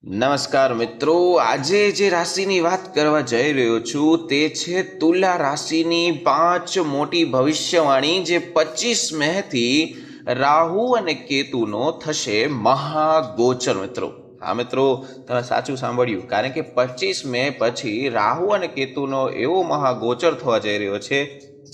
નમસ્કાર મિત્રો, આજે જે રાશિની વાત કરવા જઈ રહ્યો છું તે છે તુલા રાશિની 5 મોટી ભવિષ્યવાણી જે 25 મેથી રાહુ અને કેતુનો થશે મહાગોચર. મિત્રો હા મિત્રો, તમે સાચું સાંભળ્યું, કારણ કે 25 મે પછી રાહુ અને કેતુનો એવો મહાગોચર થવા જઈ રહ્યો છે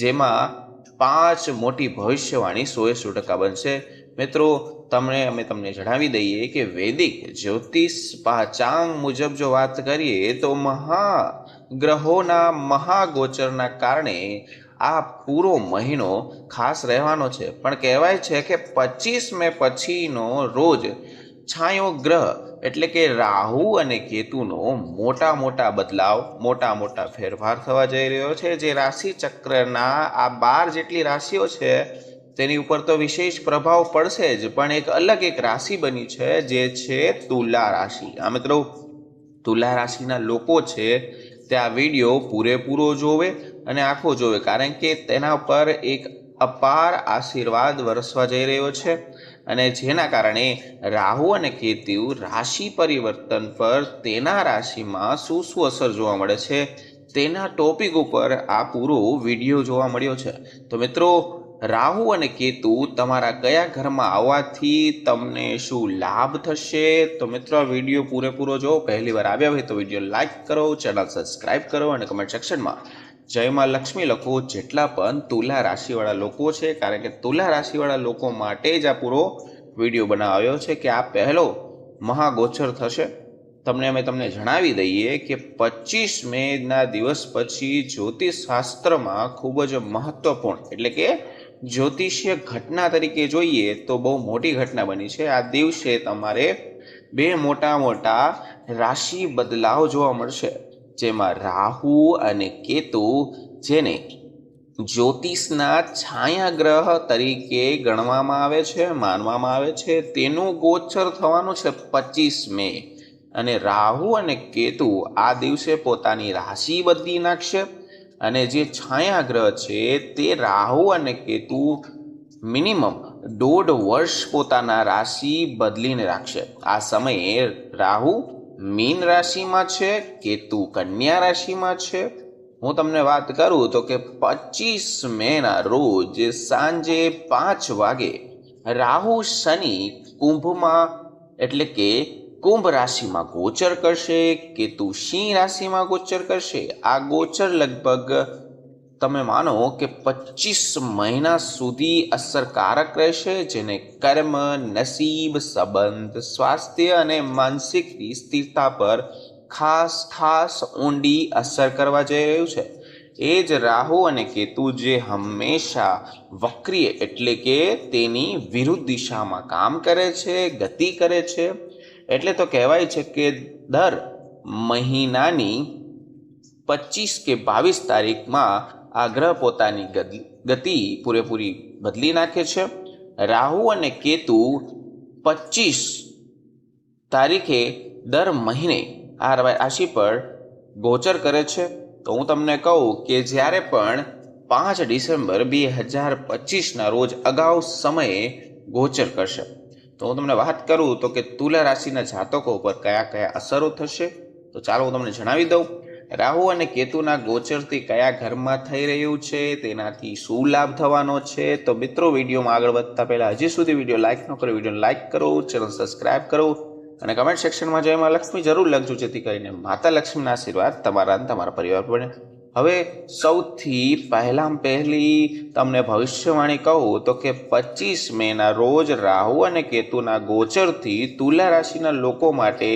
જેમાં 5 મોટી ભવિષ્યવાણી 100% બનશે. મિત્રો અમે તમને જણાવી દઈએ કે વૈદિક જ્યોતિષ પાંચાંગ મુજબ જો વાત કરીએ તો મહાગ્રહોના મહાગોચરના કારણે આ પૂરો મહિનો ખાસ રહેવાનો છે. પણ કહેવાય છે કે 25 મે પછીનો રોજ છાયો ગ્રહ એટલે કે રાહુ અને કેતુનો મોટા બદલાવ, મોટા ફેરફાર થવા જઈ રહ્યો છે, જે રાશિ ચક્રના આ 12 જેટલી રાશિઓ છે તેની ઉપર તો વિશેષ પ્રભાવ પડશે જ, પણ એક રાશિ બની છે જે છે તુલા રાશિ. આ મિત્રો, તુલા રાશિના લોકો છે તે આ વિડીયો પૂરેપૂરો જોવે અને આખો જોવે, કારણ કે તેના પર એક અપાર આશીર્વાદ વરસવા જઈ રહ્યો છે, અને જેના કારણે રાહુ અને કેતુ રાશિ પરિવર્તન પર તેના રાશિમાં શું અસર જોવા મળે છે તેના ટોપિક ઉપર આ પૂરો વિડીયો જોવા મળ્યો છે. તો મિત્રો, રાહુ અને કેતુ તમારા કયા ઘરમાં આવવાથી તમને શું લાભ થશે? તો મિત્રો, આ વિડીયો પૂરેપૂરો જો. પહેલી વાર આવ્યા હોય તો વિડીયો લાઈક કરો, ચેનલ સબસ્ક્રાઈબ કરો અને કમેન્ટ સેક્શનમાં જય માં લક્ષ્મી લખો, જેટલા પણ તુલા રાશિવાળા લોકો છે, કારણ કે તુલા રાશિવાળા લોકો માટે જ આ પૂરો વિડીયો બનાવ્યો છે કે આ પહેલો મહાગોચર થશે. તમને જણાવી દઈએ કે 25 મેના દિવસ પછી જ્યોતિષ શાસ્ત્રમાં ખૂબ જ મહત્વપૂર્ણ, એટલે કે જ્યોતિષીય ઘટના તરીકે જોઈએ તો બહુ મોટી ઘટના બની છે. આ દિવસે તમારે 2 મોટા રાશિ બદલાવ જોવા મળશે, જેમાં રાહુ અને કેતુ, જેને જ્યોતિષના છાયા ગ્રહ તરીકે ગણવામાં આવે છે, માનવામાં આવે છે, તેનું ગોચર થવાનું છે 25 મે. અને રાહુ અને કેતુ આ દિવસે પોતાની રાશિ બદલી નાખશે, અને જે છાયા ગ્રહ છે તે રાહુ અને કેતુ મિનિમમ 1.5 વર્ષ પોતાના રાશિ બદલીને રાખશે. આ સમયે રાહુ મીન રાશિમાં છે, કેતુ કન્યા રાશિમાં છે. હું તમને વાત કરું તો કે 25 મેના રોજ સાંજે 5 વાગે રાહુ શનિ કુંભમાં એટલે કે કુંભ રાશિમાં ગોચર કરશે, કેતુ સિંહ રાશિમાં ગોચર કરશે. આ ગોચર લગભગ તમે માનો કે 25 મહિના સુધી અસરકારક રહેશે, જેને કર્મ, નસીબ, સંબંધ, સ્વાસ્થ્ય અને માનસિક સ્થિરતા પર ખાસ ઊંડી અસર કરવા જઈ રહ્યું છે. એ જ રાહુ અને કેતુ જે હંમેશા વક્રીય એટલે કે તેની વિરુદ્ધ દિશામાં કામ કરે છે, ગતિ કરે છે. એટલે તો કહેવાય છે કે દર મહિનાની 25 કે 22 તારીખમાં આ ગ્રહ પોતાની ગતિ પૂરેપૂરી બદલી નાખે છે. રાહુ અને કેતુ 25 તારીખે દર મહિને આ રાશિ પર ગોચર કરે છે. તો હું તમને કહું કે જ્યારે પણ 5 ડિસેમ્બર 2025ના રોજ અગાઉ સમયે ગોચર કરશે, તો હું તમને વાત કરું તો કે તુલા રાશિના જાતકો પર કયા અસરો થશે, તો ચાલો હું તમને જણાવી દઉં. રાહુ અને કેતુના ગોચરથી કયા ઘરમાં થઈ રહ્યું છે, તેનાથી શું લાભ થવાનો છે. તો મિત્રો, વિડીયોમાં આગળ વધતા પહેલા હજી સુધી વિડીયો લાઈક ન કરો, વિડીયો લાઈક કરો, ચેનલ સબસ્ક્રાઈબ કરો અને કમેન્ટ સેક્શનમાં જય માં લક્ષ્મી જરૂર લખજો, જેથી કરીને માતા લક્ષ્મીના આશીર્વાદ તમારા અને તમારા પરિવાર પર બને. હવે સૌથી પહેલી તમને ભવિષ્યવાણી કહું તો કે 25 મેના રોજ રાહુ અને કેતુના ગોચરથી તુલા રાશિના લોકો માટે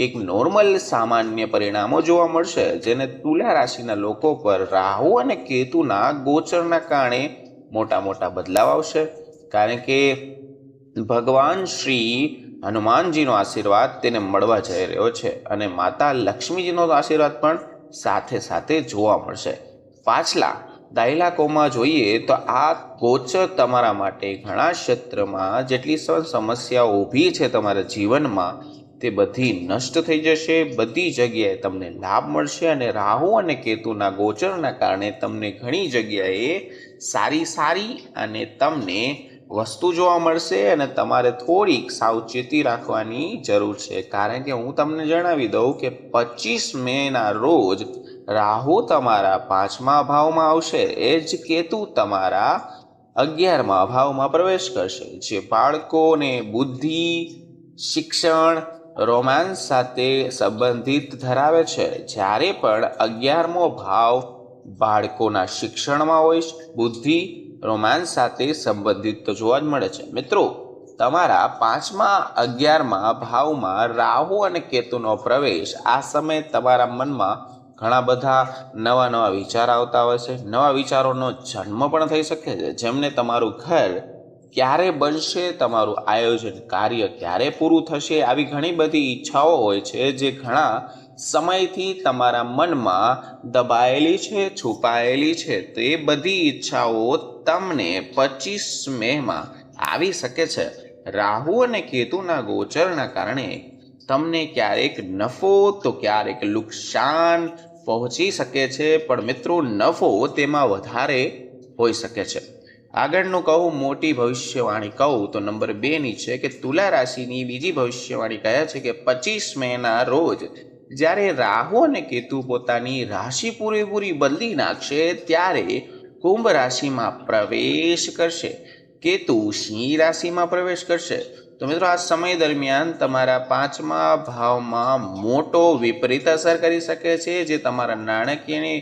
એક નોર્મલ સામાન્ય પરિણામો જોવા મળશે, જેને તુલા રાશિના લોકો પર રાહુ અને કેતુના ગોચરના કારણે મોટા બદલાવ આવશે. કારણ કે ભગવાન શ્રી હનુમાનજીનો આશીર્વાદ તેને મળવા જઈ રહ્યો છે, અને માતા લક્ષ્મીજીનો આશીર્વાદ પણ સાથે જોવા મળશે. પાછલા દાયકાઓમાં જોઈએ તો આ ગોચર તમારા માટે ઘણા ક્ષેત્રમાં જેટલી સમસ્યાઓ ઊભી છે તમારા જીવનમાં, તે બધી નષ્ટ થઈ જશે. બધી જગ્યાએ તમને લાભ મળશે, અને રાહુ અને કેતુના ગોચરના કારણે તમને ઘણી જગ્યાએ સારી અને તમને વસ્તુ જોવા મળશે અને તમારે થોડીક સાવચેતી રાખવાની જરૂર છે, કારણ કે હું તમને જણાવી દઉં કે 25 મેના રોજ રાહુ તમારા 5મા ભાવમાં આવશે, એ જ કેતુ તમારા 11મા ભાવમાં પ્રવેશ કરશે, જે બાળકોને બુદ્ધિ, શિક્ષણ, રોમાન્સ સાથે સંબંધિત ધરાવે છે. જ્યારે પણ 11મો ભાવ બાળકોના શિક્ષણમાં હોય, બુદ્ધિ, રોમાન્સ સાથે સંબંધિત તો જોવા જ મળે છે. મિત્રો, તમારા 5મા 11મા ભાવમાં રાહુ અને કેતુનો પ્રવેશ, આ સમયે તમારા મનમાં ઘણા બધા નવા વિચાર આવતા હોય છે. નવા વિચારોનો જન્મ પણ થઈ શકે છે, જેમને તમારું ઘર ક્યારે બનશે, તમારું આયોજન કાર્ય ક્યારે પૂરું થશે, આવી ઘણી બધી ઈચ્છાઓ હોય છે, જે ઘણા સમયથી તમારા મનમાં દબાયેલી છે, છુપાયેલી છે. તો એ બધી ઈચ્છાઓ તમને 25 મેમાં આવી શકે છે. રાહુ અને કેતુના ગોચરના કારણે તમને ક્યારેક નફો તો ક્યારેક નુકસાન પહોંચી શકે છે, પણ મિત્રો નફો તેમાં વધારે હોઈ શકે છે. આગળનું કહું, મોટી ભવિષ્યવાણી કહું તો નંબર 2ની છે કે તુલા રાશિની બીજી ભવિષ્યવાણી કહે છે કે 25 મેના રોજ જ્યારે રાહુ અને કેતુ પોતાની રાશિ પૂરેપૂરી બદલી નાખશે, ત્યારે કુંભ રાશિમાં પ્રવેશ કરશે, કેતુ સિંહ રાશિમાં પ્રવેશ કરશે. તો મિત્રો, આ સમય દરમિયાન તમારા 5મા ભાવમાં મોટો વિપરીત અસર કરી શકે છે, જે તમારા નાણાકીયની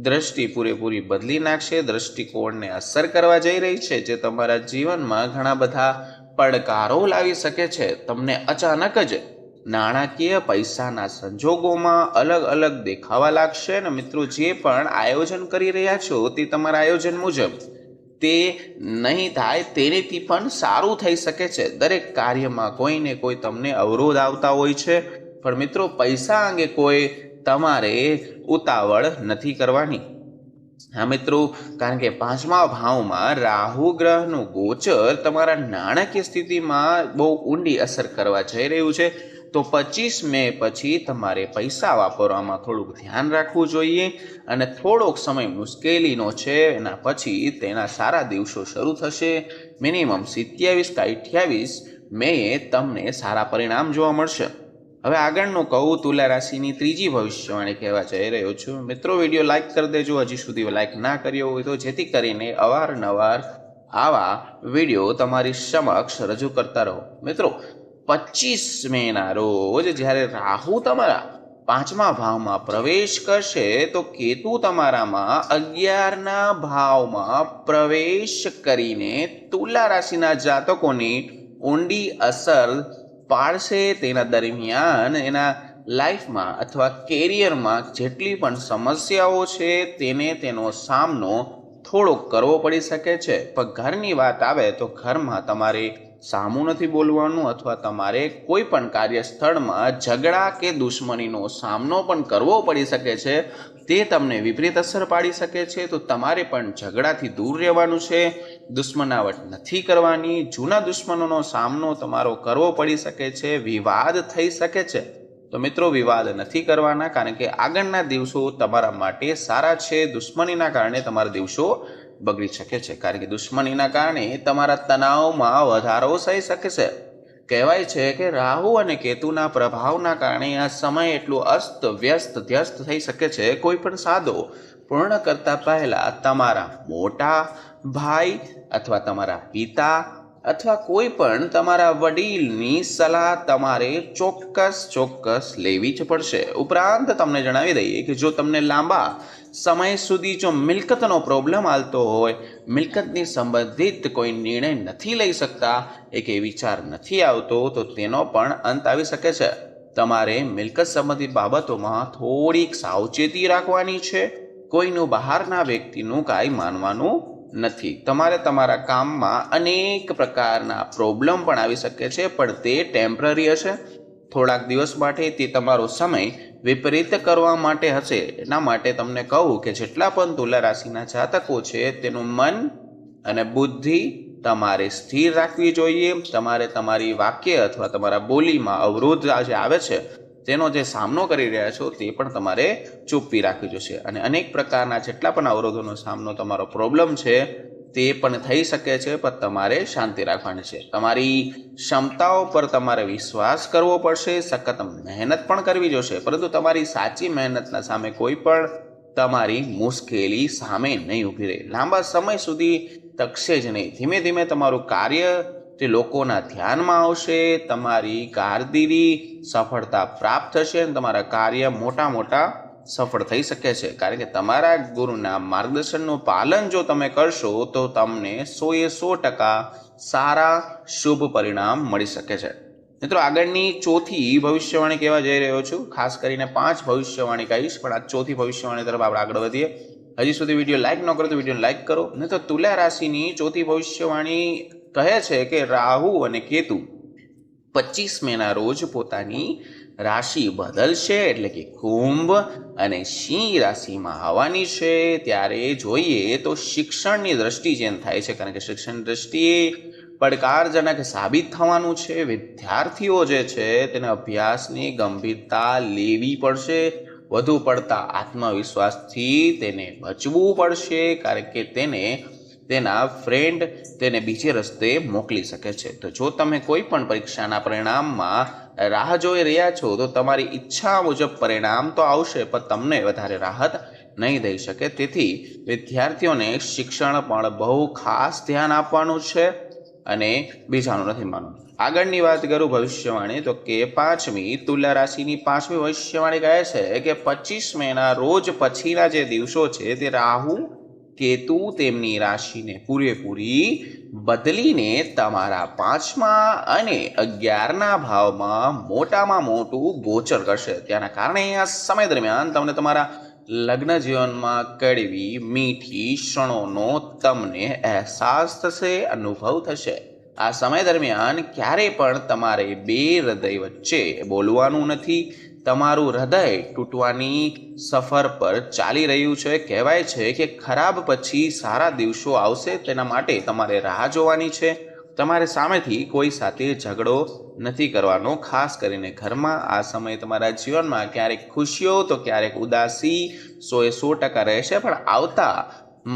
દ્રષ્ટિ પૂરેપૂરી બદલી નાખશે, દ્રષ્ટિકોણને અસર કરવા જઈ રહી છે, જે તમારા જીવનમાં ઘણા બધા પડકારો લાવી શકે છે. તમને અચાનક જ નાણાકીય પૈસાના સંજોગોમાં અલગ અલગ દેખાવા લાગશે. અને મિત્રો, જે પણ આયોજન કરી રહ્યા છો તે તમારા આયોજન મુજબ તે નહીં થાય, તેનાથી પણ સારું થઈ શકે છે. દરેક કાર્યમાં કોઈને કોઈ તમને અવરોધ આવતા હોય છે, પણ મિત્રો, પૈસા અંગે કોઈ તમારે ઉતાવળ નથી કરવાની. હા મિત્રો, કારણ કે 5મા ભાવમાં રાહુ ગ્રહનું ગોચર તમારા નાણાકીય સ્થિતિમાં બહુ ઊંડી અસર કરવા જઈ રહ્યું છે. તો 25 મે પછી તમારે પૈસા વાપરવામાં થોડુંક ધ્યાન રાખવું જોઈએ, અને થોડોક સમય મુશ્કેલીનો છે. એના પછી તેના સારા દિવસો શરૂ થશે. મિનિમમ 27 કે 28 મેએ તમને સારા પરિણામ જોવા મળશે. હવે આગળનું કહું, તુલા રાશિની ત્રીજી ભવિષ્યવાણી કહેવા જઈ રહ્યો છું. મિત્રો, વિડીયો લાઇક કરી દેજો હજી સુધી લાઇક ના કર્યો હોય તો, જેથી કરીને અવારનવાર આવા વિડીયો તમારી સમક્ષ રજૂ કરતા રહો. મિત્રો, 25 મેના રોજ જ્યારે રાહુ તમારા 5મા ભાવમાં પ્રવેશ કરશે, તો કેતુ તમારામાં 11ના ભાવમાં પ્રવેશ કરીને તુલા રાશિના જાતકોની ઊંડી અસર પાડશે. તેના દરમિયાન એના લાઈફમાં અથવા કેરિયરમાં જેટલી પણ સમસ્યાઓ છે તેનો સામનો થોડોક કરવો પડી શકે છે. પણ ઘરની વાત આવે તો ઘરમાં તમારે સામું નથી બોલવાનું, અથવા તમારે કોઈ પણ કાર્યસ્થળમાં ઝઘડા કે દુશ્મનીનો સામનો પણ કરવો પડી શકે છે. તે તમને વિપરીત અસર પાડી શકે છે. તો તમારે પણ ઝઘડાથી દૂર રહેવાનું છે, દુશ્મનાવટ નથી કરવાની. જૂના દુશ્મનોનો સામનો તમારો કરવો પડી શકે છે, વિવાદ થઈ શકે છે. તો મિત્રો, વિવાદ નથી કરવાના, કારણ કે આગળના દિવસો તમારા માટે સારા છે. દુશ્મનીના કારણે તમારા દિવસો બગડી શકે છે, કારણ કે દુશ્મનીના કારણે તમારા તણાવમાં વધારો થઈ શકે છે. કહેવાય છે કે રાહુ અને કેતુના પ્રભાવના કારણે આ સમય એટલું વ્યસ્ત થઈ શકે છે. કોઈ પણ સાદો પૂર્ણ કરતા પહેલા તમારા મોટા ભાઈ અથવા તમારા પિતા અથવા કોઈ પણ તમારા વડીલની સલાહ તમારે ચોક્કસ લેવી જ પડશે. ઉપરાંત તમને જણાવી દઈએ કે જો તમને લાંબા સમય સુધી જો મિલકતનો પ્રોબ્લેમ આવતો હોય, મિલકતની સંબંધિત કોઈ નિર્ણય નથી લઈ શકતા, એક એ વિચાર નથી આવતો, તો તેનો પણ અંત આવી શકે છે. તમારે મિલકત સંબંધિત બાબતોમાં થોડીક સાવચેતી રાખવાની છે. કોઈનું બહારના વ્યક્તિનું કાંઈ માનવાનું નથી. તમારે તમારા કામમાં અનેક પ્રકારના પ્રોબ્લેમ પણ આવી શકે છે, પણ તે ટેમ્પરરી હશે, થોડાક દિવસ માટે. તે તમારો સમય વિપરીત કરવા માટે હશે. એના માટે તમને કહું કે જેટલા પણ તુલા રાશિના જાતકો છે, તેનું મન અને બુદ્ધિ તમારે સ્થિર રાખવી જોઈએ. તમારે તમારી વાક્ય અથવા તમારા બોલીમાં અવરોધ જે આવે છે તેનો જે સામનો કરી રહ્યા છો તે પણ તમારે ચૂપવી રાખવી જોશે. અને અનેક પ્રકારના જેટલા પણ અવરોધોનો સામનો તમારો પ્રોબ્લેમ છે તે પણ થઈ શકે છે, પણ તમારે શાંતિ રાખવાની છે. તમારી ક્ષમતાઓ પર તમારે વિશ્વાસ કરવો પડશે, સખત મહેનત પણ કરવી જોશે, પરંતુ તમારી સાચી મહેનતના સામે કોઈ પણ તમારી મુશ્કેલી સામે નહીં ઊભી રહે. લાંબા સમય સુધી ટકશે જ નહીં. ધીમે ધીમે તમારું કાર્ય તે લોકોના ધ્યાનમાં આવશે, તમારી કારકિર્દી સફળતા પ્રાપ્ત થશે અને તમારા કાર્ય મોટા સફળ થઈ શકે છે. કારણ કે તમારા ગુરુના માર્ગદર્શનનું પાલન જો તમે કરશો તો તમને 100% સારા શુભ પરિણામ મળી શકે છે. મિત્રો, આગળની ચોથી ભવિષ્યવાણી કહેવા જઈ રહ્યો છું. ખાસ કરીને 5 ભવિષ્યવાણી કહીશ, પણ આ ચોથી ભવિષ્યવાણી તરફ આપણે આગળ વધીએ. હજી સુધી વિડીયો લાઈક ન કરો તો વિડીયો લાઈક કરો. નહીં તો તુલા રાશિની ચોથી ભવિષ્યવાણી કહે છે કે રાહુ અને કેતુ 25 મેના રોજ પોતાની રાશિ બદલશે, એટલે કે કુંભ અને સિંહ રાશિમાં આવવાની છે. ત્યારે જોઈએ તો શિક્ષણની દ્રષ્ટિ ચેન્જ થાય છે, કારણ કે શિક્ષણની દ્રષ્ટિએ પડકારજનક સાબિત થવાનું છે. વિદ્યાર્થીઓ જે છે તેને અભ્યાસની ગંભીરતા લેવી પડશે. વધુ પડતા આત્મવિશ્વાસથી તેને બચવું પડશે, કારણ કે તેના ફ્રેન્ડ તેને બીજે રસ્તે મોકલી શકે છે. તો જો તમે કોઈ પણ પરીક્ષાના પરિણામમાં રાહ જોઈ રહ્યા છો તો તમારી ઈચ્છા મુજબ પરિણામ તો આવશે, પણ તમને વધારે રાહત નહીં દઈ શકે. તેથી વિદ્યાર્થીઓને શિક્ષણ પણ બહુ ખાસ ધ્યાન આપવાનું છે અને બીજાનું નથી માનવું. આગળની વાત કરું ભવિષ્યવાણી, તો કે 5મી તુલા રાશિની 5મી ભવિષ્યવાણી કહે છે કે 25 મેના રોજ પછીના જે દિવસો છે તે રાહુ કેતુ તેમની રાશિને પૂરેપૂરી બદલીને તમારા 5મા અને 11ના ભાવમાં મોટામાં મોટું ગોચર કરશે. તેના કારણે આ સમય દરમિયાન તમને તમારા લગ્ન જીવનમાં કડવી મીઠી ક્ષણોનો તમને અહેસાસ થશે, અનુભવ થશે. આ સમય દરમિયાન ક્યારેય પણ તમારે બે હૃદય વચ્ચે બોલવાનું નથી. તમારું હૃદય તૂટવાની સફર પર ચાલી રહ્યું છે. કહેવાય છે કે ખરાબ પછી સારા દિવસો આવશે, તેના માટે તમારે રાહ જોવાની છે. તમારે સામેથી કોઈ સાથે ઝઘડો નથી કરવાનો. ખાસ કરીને ઘરમાં આ સમય તમારા જીવનમાં ક્યારેક ખુશીઓ તો ક્યારેક ઉદાસી 100% રહેશે, પણ આવતા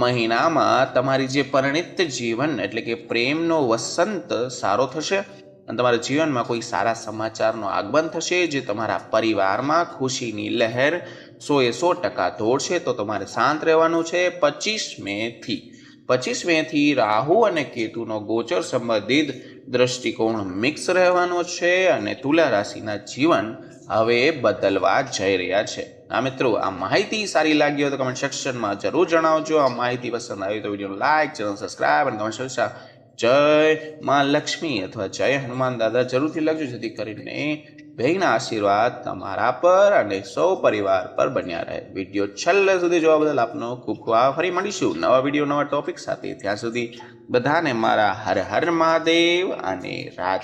મહિનામાં તમારી જે પરિણીત જીવન એટલે કે પ્રેમનો વસંત સારો થશે અને તમારા જીવનમાં કોઈ સારા સમાચારનું આગમન થશે, જે તમારા પરિવારમાં ખુશીની લહેર 100% દોડશે. તો તમારે શાંત રહેવાનું છે. 25 મેથી રાહુ અને કેતુનો ગોચર સંબંધિત દ્રષ્ટિકોણ મિક્સ રહેવાનો છે અને તુલા રાશિના જીવન હવે બદલવા જઈ રહ્યા છે. મિત્રો, આ માહિતી સારી લાગી હોય તો કમેન્ટ સેક્શનમાં જરૂર જણાવજો. આ માહિતી પસંદ આવી તો વિડીયો લાઈક, ચેનલ સબસ્ક્રાઈબ અને કમેન્ટ સેક્શન જય માં લક્ષ્મી અથવા જય હનુમાન દાદા જરૂરથી લખજો, જેથી કરીને બેના આશીર્વાદ તમારા પર અને સૌ પરિવાર પર બન્યા રહે. વિડીયો છેલ્લે સુધી જોવા બદલ આપનો ખૂબ ખૂબ આભાર. ફરી મળીશું નવા વિડીયો નવા ટોપિક સાથે. ત્યાં સુધી બધાને મારા હર હર મહાદેવ અને રાધે.